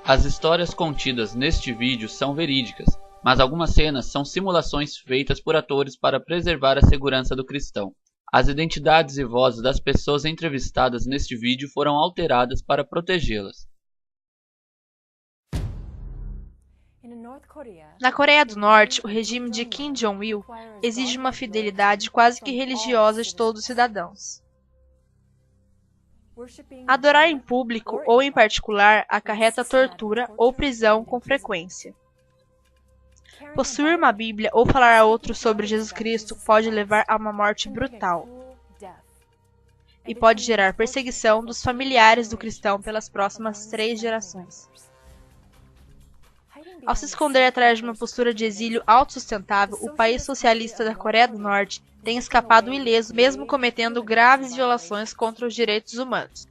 As histórias contidas neste vídeo são verídicas, mas algumas cenas são simulações feitas por atores para preservar a segurança do cristão. As identidades e vozes das pessoas entrevistadas neste vídeo foram alteradas para protegê-las. Na Coreia do Norte, o regime de Kim Jong-il exige uma fidelidade quase que religiosa de todos os cidadãos. Adorar em público ou em particular acarreta tortura ou prisão com frequência. Possuir uma Bíblia ou falar a outros sobre Jesus Cristo pode levar a uma morte brutal e pode gerar perseguição dos familiares do cristão pelas próximas 3 gerações. Ao se esconder atrás de uma postura de exílio autossustentável, o país socialista da Coreia do Norte tem escapado ileso, mesmo cometendo graves violações contra os direitos humanos.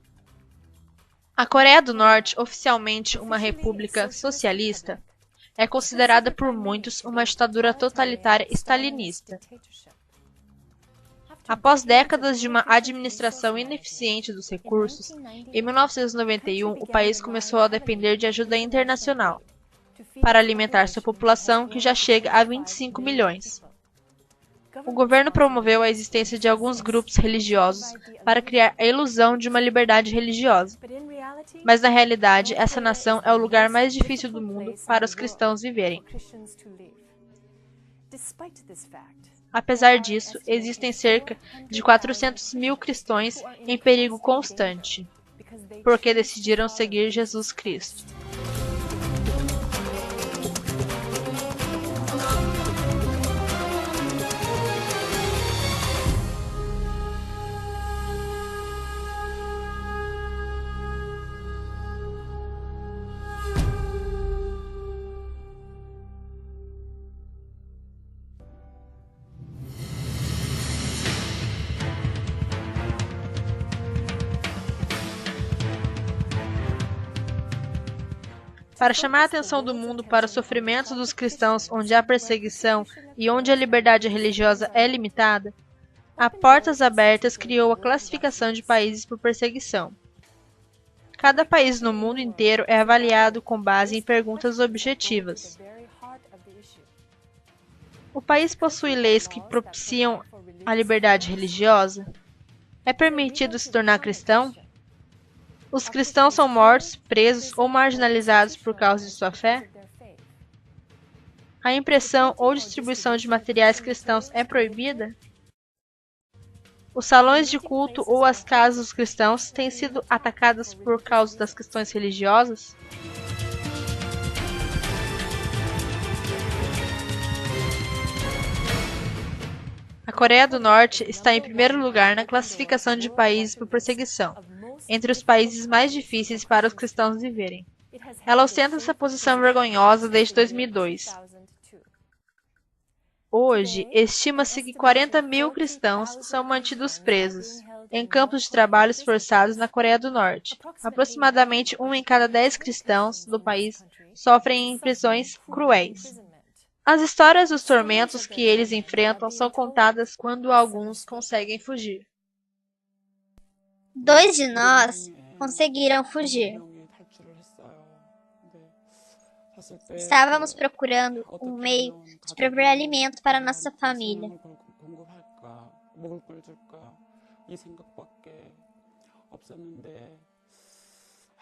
A Coreia do Norte, oficialmente uma república socialista, é considerada por muitos uma ditadura totalitária stalinista. Após décadas de uma administração ineficiente dos recursos, em 1991 o país começou a depender de ajuda internacional para alimentar sua população, que já chega a 25 milhões. O governo promoveu a existência de alguns grupos religiosos para criar a ilusão de uma liberdade religiosa. Mas na realidade, essa nação é o lugar mais difícil do mundo para os cristãos viverem. Apesar disso, existem cerca de 400 mil cristãos em perigo constante, porque decidiram seguir Jesus Cristo. Para chamar a atenção do mundo para os sofrimentos dos cristãos onde há perseguição e onde a liberdade religiosa é limitada, a Portas Abertas criou a classificação de países por perseguição. Cada país no mundo inteiro é avaliado com base em perguntas objetivas. O país possui leis que propiciam a liberdade religiosa? É permitido se tornar cristão? Os cristãos são mortos, presos ou marginalizados por causa de sua fé? A impressão ou distribuição de materiais cristãos é proibida? Os salões de culto ou as casas dos cristãos têm sido atacadas por causa das questões religiosas? A Coreia do Norte está em primeiro lugar na classificação de países por perseguição, entre os países mais difíceis para os cristãos viverem. Ela ostenta essa posição vergonhosa desde 2002. Hoje, estima-se que 40 mil cristãos são mantidos presos em campos de trabalhos forçados na Coreia do Norte. Aproximadamente 1 em cada 10 cristãos do país sofrem em prisões cruéis. As histórias dos tormentos que eles enfrentam são contadas quando alguns conseguem fugir. 2 de nós conseguiram fugir. Estávamos procurando um meio de prover alimento para nossa família.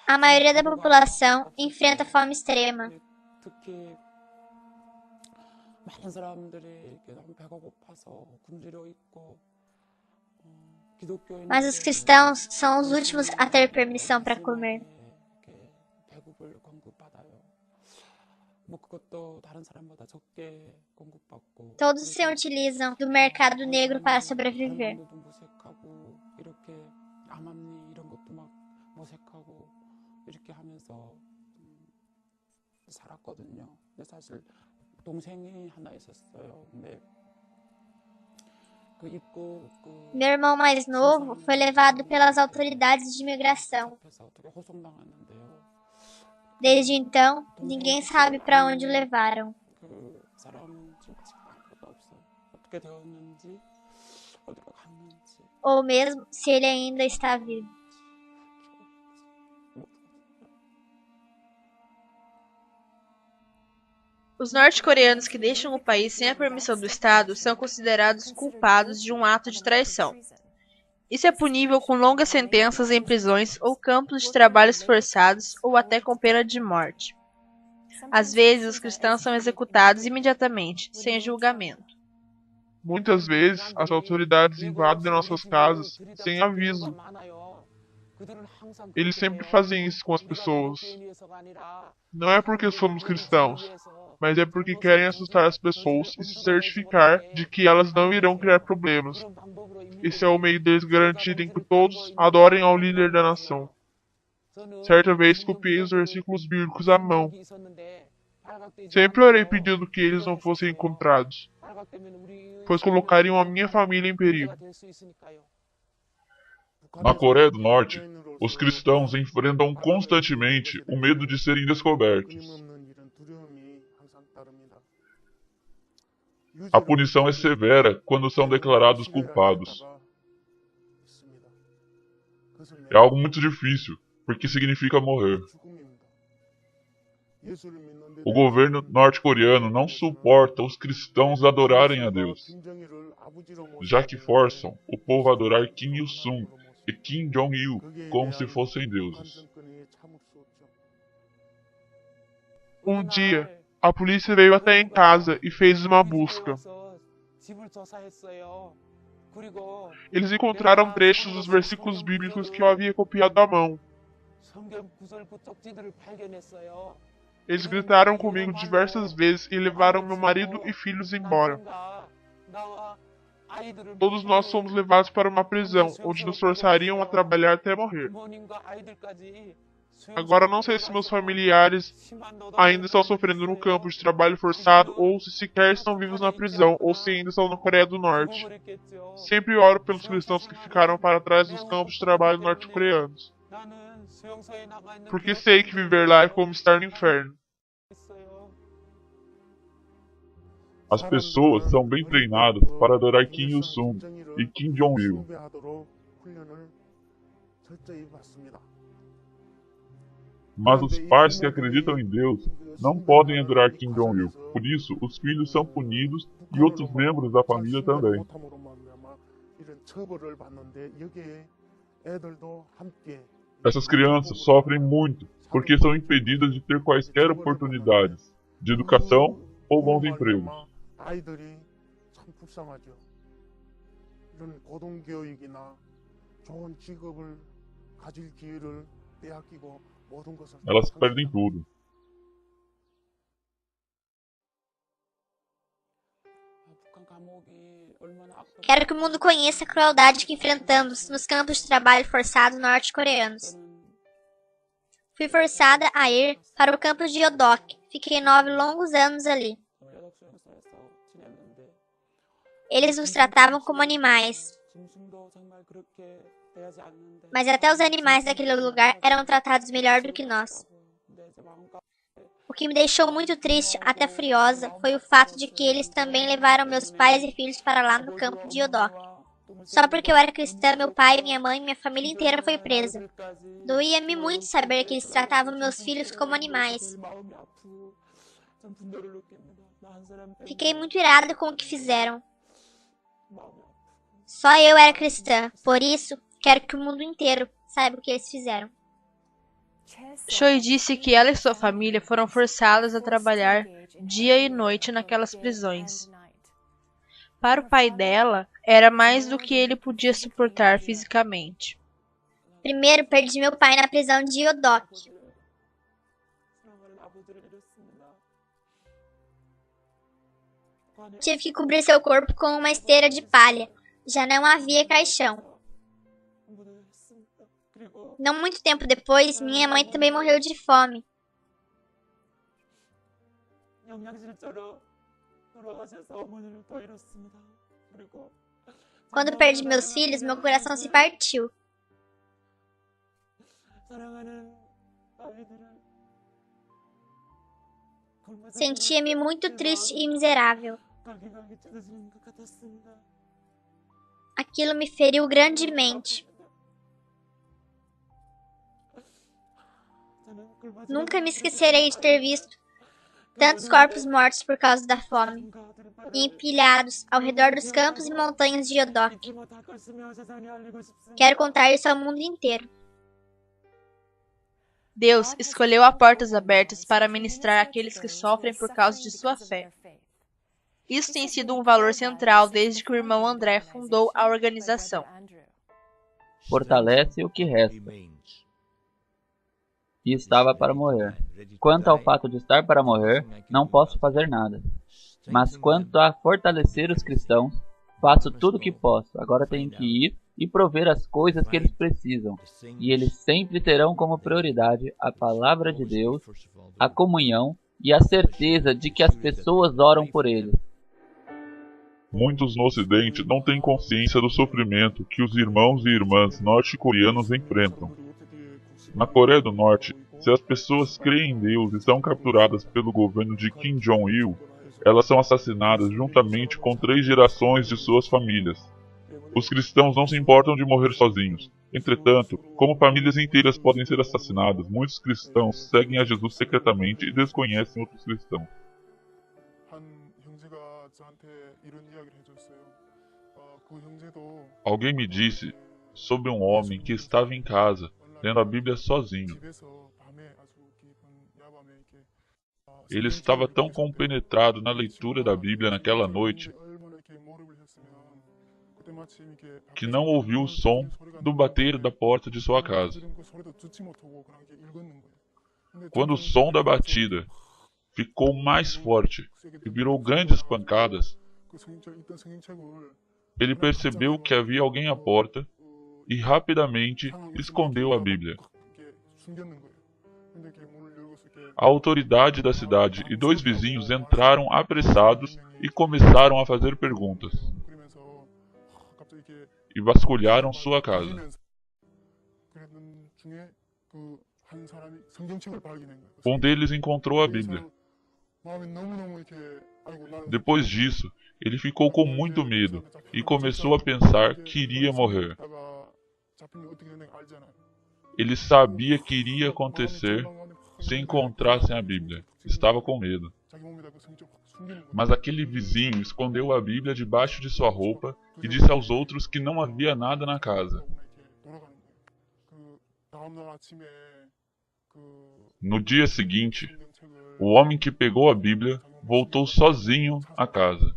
A maioria da população enfrenta fome extrema. Mas os cristãos são os últimos a ter permissão para comer. Todos se utilizam do mercado negro para sobreviver. Meu irmão mais novo foi levado pelas autoridades de imigração. Desde então, ninguém sabe para onde o levaram. Ou mesmo se ele ainda está vivo. Os norte-coreanos que deixam o país sem a permissão do Estado são considerados culpados de um ato de traição. Isso é punível com longas sentenças em prisões ou campos de trabalhos forçados ou até com pena de morte. Às vezes, os cristãos são executados imediatamente, sem julgamento. Muitas vezes, as autoridades invadem nossas casas sem aviso. Eles sempre fazem isso com as pessoas. Não é porque somos cristãos, mas é porque querem assustar as pessoas e se certificar de que elas não irão criar problemas. Esse é o meio deles garantirem que todos adorem ao líder da nação. Certa vez copiei os versículos bíblicos à mão. Sempre orei pedindo que eles não fossem encontrados, pois colocariam a minha família em perigo. Na Coreia do Norte, os cristãos enfrentam constantemente o medo de serem descobertos. A punição é severa quando são declarados culpados. É algo muito difícil, porque significa morrer. O governo norte-coreano não suporta os cristãos adorarem a Deus, já que forçam o povo a adorar Kim Il-sung e Kim Jong-il como se fossem deuses. Um dia, a polícia veio até em casa e fez uma busca. Eles encontraram trechos dos versículos bíblicos que eu havia copiado à mão. Eles gritaram comigo diversas vezes e levaram meu marido e filhos embora. Todos nós fomos levados para uma prisão, onde nos forçariam a trabalhar até morrer. Agora não sei se meus familiares ainda estão sofrendo no campo de trabalho forçado, ou se sequer estão vivos na prisão, ou se ainda estão na Coreia do Norte. Sempre oro pelos cristãos que ficaram para trás dos campos de trabalho norte-coreanos, porque sei que viver lá é como estar no inferno. As pessoas são bem treinadas para adorar Kim Il-sung e Kim Jong-il. Mas os pais que acreditam em Deus não podem adorar Kim Jong-il. Por isso, os filhos são punidos e outros membros da família também. Essas crianças sofrem muito porque são impedidas de ter quaisquer oportunidades de educação ou bons empregos. Elas perdem tudo. Quero que o mundo conheça a crueldade que enfrentamos nos campos de trabalho forçado norte-coreanos. Fui forçada a ir para o campus de Yodok. Fiquei 9 longos anos ali. Eles nos tratavam como animais. Mas até os animais daquele lugar eram tratados melhor do que nós. O que me deixou muito triste, até furiosa, foi o fato de que eles também levaram meus pais e filhos para lá no campo de Yodok. Só porque eu era cristã, meu pai, minha mãe e minha família inteira foi presa. Doía-me muito saber que eles tratavam meus filhos como animais. Fiquei muito irada com o que fizeram. Só eu era cristã, por isso quero que o mundo inteiro saiba o que eles fizeram. Choi disse que ela e sua família foram forçadas a trabalhar dia e noite naquelas prisões. Para o pai dela, era mais do que ele podia suportar fisicamente. Primeiro, perdi meu pai na prisão de Yodok. Tive que cobrir seu corpo com uma esteira de palha. Já não havia caixão. Não muito tempo depois, minha mãe também morreu de fome. Quando perdi meus filhos, meu coração se partiu. Sentia-me muito triste e miserável. Aquilo me feriu grandemente. Nunca me esquecerei de ter visto Tantos corpos mortos por causa da fome, e empilhados ao redor dos campos e montanhas de Yodok. Quero contar isso ao mundo inteiro. Deus escolheu a portas abertas para ministrar àqueles que sofrem por causa de sua fé. Isso tem sido um valor central desde que o irmão André fundou a organização. Fortalece o que resta. E estava para morrer. Quanto ao fato de estar para morrer, não posso fazer nada. Mas quanto a fortalecer os cristãos, faço tudo o que posso. Agora tenho que ir e prover as coisas que eles precisam. E eles sempre terão como prioridade a palavra de Deus, a comunhão e a certeza de que as pessoas oram por eles. Muitos no Ocidente não têm consciência do sofrimento que os irmãos e irmãs norte-coreanos enfrentam. Na Coreia do Norte, se as pessoas creem em Deus e são capturadas pelo governo de Kim Jong-il, elas são assassinadas juntamente com 3 gerações de suas famílias. Os cristãos não se importam de morrer sozinhos. Entretanto, como famílias inteiras podem ser assassinadas, muitos cristãos seguem a Jesus secretamente e desconhecem outros cristãos. Alguém me disse sobre um homem que estava em casa, lendo a Bíblia sozinho. Ele estava tão compenetrado na leitura da Bíblia naquela noite que não ouviu o som do bater da porta de sua casa. Quando o som da batida ficou mais forte e virou grandes pancadas, ele percebeu que havia alguém à porta e rapidamente escondeu a Bíblia. A autoridade da cidade e 2 vizinhos entraram apressados e começaram a fazer perguntas. E vasculharam sua casa. Um deles encontrou a Bíblia. Depois disso, ele ficou com muito medo e começou a pensar que iria morrer. Ele sabia que iria acontecer se encontrassem a Bíblia. Estava com medo. Mas aquele vizinho escondeu a Bíblia debaixo de sua roupa e disse aos outros que não havia nada na casa. No dia seguinte, o homem que pegou a Bíblia voltou sozinho à casa.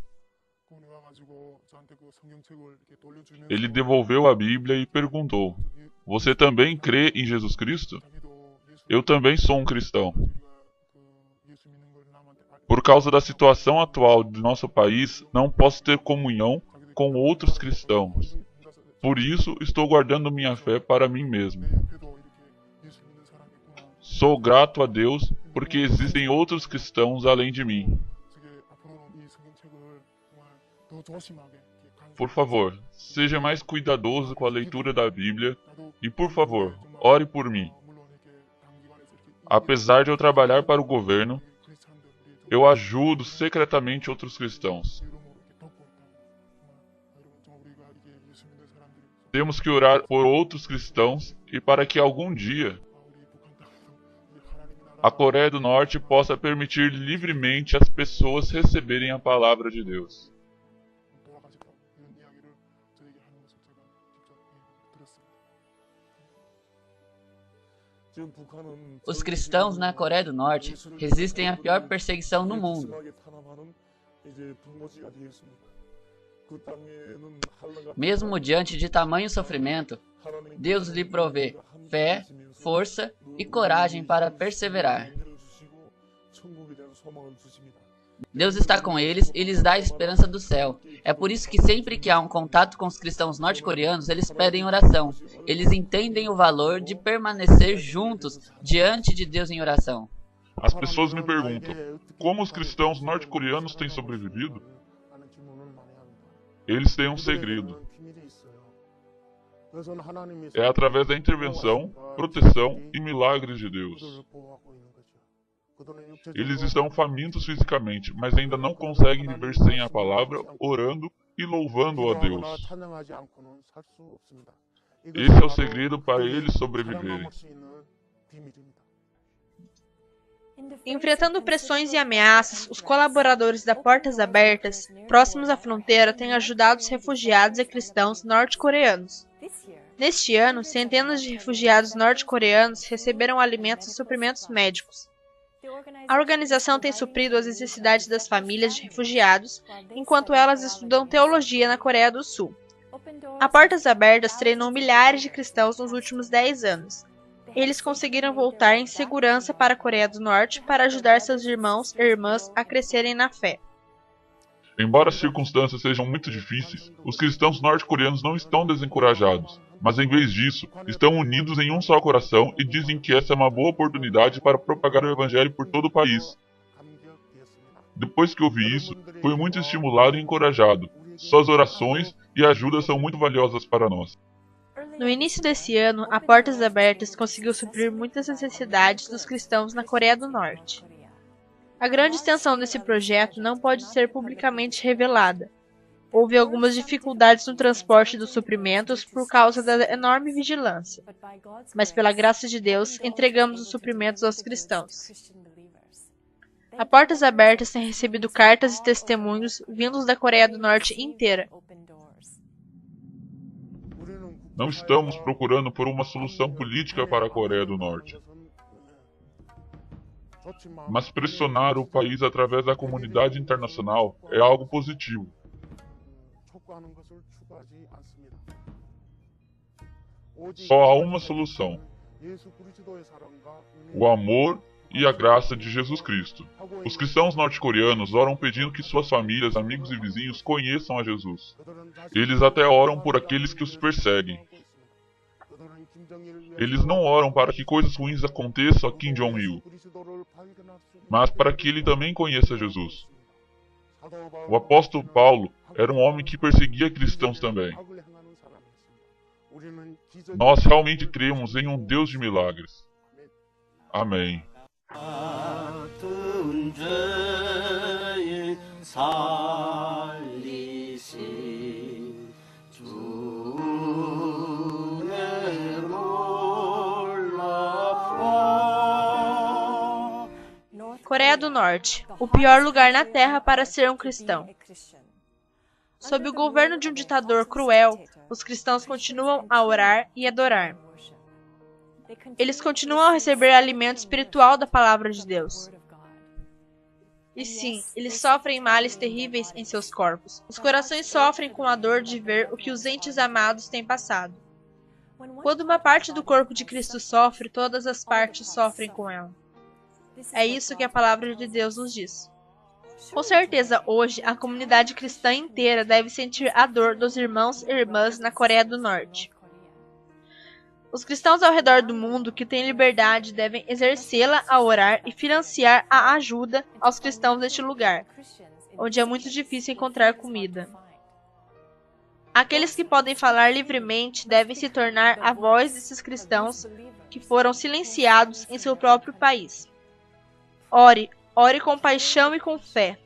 Ele devolveu a Bíblia e perguntou: "Você também crê em Jesus Cristo?" "Eu também sou um cristão. Por causa da situação atual do nosso país, não posso ter comunhão com outros cristãos. Por isso, estou guardando minha fé para mim mesmo. Sou grato a Deus porque existem outros cristãos além de mim. Por favor, seja mais cuidadoso com a leitura da Bíblia e, por favor, ore por mim. Apesar de eu trabalhar para o governo, eu ajudo secretamente outros cristãos. Temos que orar por outros cristãos e para que algum dia a Coreia do Norte possa permitir livremente as pessoas receberem a palavra de Deus." Os cristãos na Coreia do Norte resistem à pior perseguição no mundo. Mesmo diante de tamanho sofrimento, Deus lhe provê fé, força e coragem para perseverar. Deus está com eles e lhes dá a esperança do céu. É por isso que sempre que há um contato com os cristãos norte-coreanos, eles pedem oração. Eles entendem o valor de permanecer juntos diante de Deus em oração. As pessoas me perguntam: como os cristãos norte-coreanos têm sobrevivido? Eles têm um segredo. É através da intervenção, proteção e milagres de Deus. Eles estão famintos fisicamente, mas ainda não conseguem viver sem a palavra, orando e louvando a Deus. Esse é o segredo para eles sobreviverem. Enfrentando pressões e ameaças, os colaboradores da Portas Abertas, próximos à fronteira, têm ajudado os refugiados e cristãos norte-coreanos. Neste ano, centenas de refugiados norte-coreanos receberam alimentos e suprimentos médicos. A organização tem suprido as necessidades das famílias de refugiados, enquanto elas estudam teologia na Coreia do Sul. A Portas Abertas treinou milhares de cristãos nos últimos 10 anos. Eles conseguiram voltar em segurança para a Coreia do Norte para ajudar seus irmãos e irmãs a crescerem na fé. Embora as circunstâncias sejam muito difíceis, os cristãos norte-coreanos não estão desencorajados, mas em vez disso, estão unidos em um só coração e dizem que essa é uma boa oportunidade para propagar o evangelho por todo o país. Depois que ouvi isso, fui muito estimulado e encorajado. Suas orações e ajuda são muito valiosas para nós. No início desse ano, a Portas Abertas conseguiu suprir muitas necessidades dos cristãos na Coreia do Norte. A grande extensão desse projeto não pode ser publicamente revelada. Houve algumas dificuldades no transporte dos suprimentos por causa da enorme vigilância. Mas pela graça de Deus, entregamos os suprimentos aos cristãos. A Portas Abertas tem recebido cartas e testemunhos vindos da Coreia do Norte inteira. Não estamos procurando por uma solução política para a Coreia do Norte, mas pressionar o país através da comunidade internacional é algo positivo. Só há uma solução: o amor e a graça de Jesus Cristo. Os cristãos norte-coreanos oram pedindo que suas famílias, amigos e vizinhos conheçam a Jesus. Eles até oram por aqueles que os perseguem. Eles não oram para que coisas ruins aconteçam a Kim Jong-il, mas para que ele também conheça Jesus. O apóstolo Paulo era um homem que perseguia cristãos também. Nós realmente cremos em um Deus de milagres. Amém. Coreia do Norte, o pior lugar na Terra para ser um cristão. Sob o governo de um ditador cruel, os cristãos continuam a orar e adorar. Eles continuam a receber alimento espiritual da palavra de Deus. E sim, eles sofrem males terríveis em seus corpos. Os corações sofrem com a dor de ver o que os entes amados têm passado. Quando uma parte do corpo de Cristo sofre, todas as partes sofrem com ela. É isso que a palavra de Deus nos diz. Com certeza, hoje, a comunidade cristã inteira deve sentir a dor dos irmãos e irmãs na Coreia do Norte. Os cristãos ao redor do mundo que têm liberdade devem exercê-la a orar e financiar a ajuda aos cristãos deste lugar, onde é muito difícil encontrar comida. Aqueles que podem falar livremente devem se tornar a voz desses cristãos que foram silenciados em seu próprio país. Ore com paixão e com fé.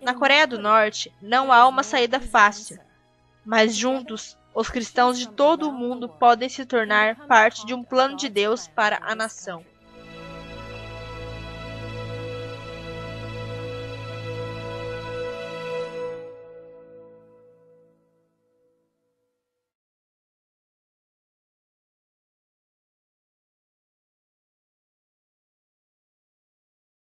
Na Coreia do Norte, não há uma saída fácil, mas juntos, os cristãos de todo o mundo podem se tornar parte de um plano de Deus para a nação.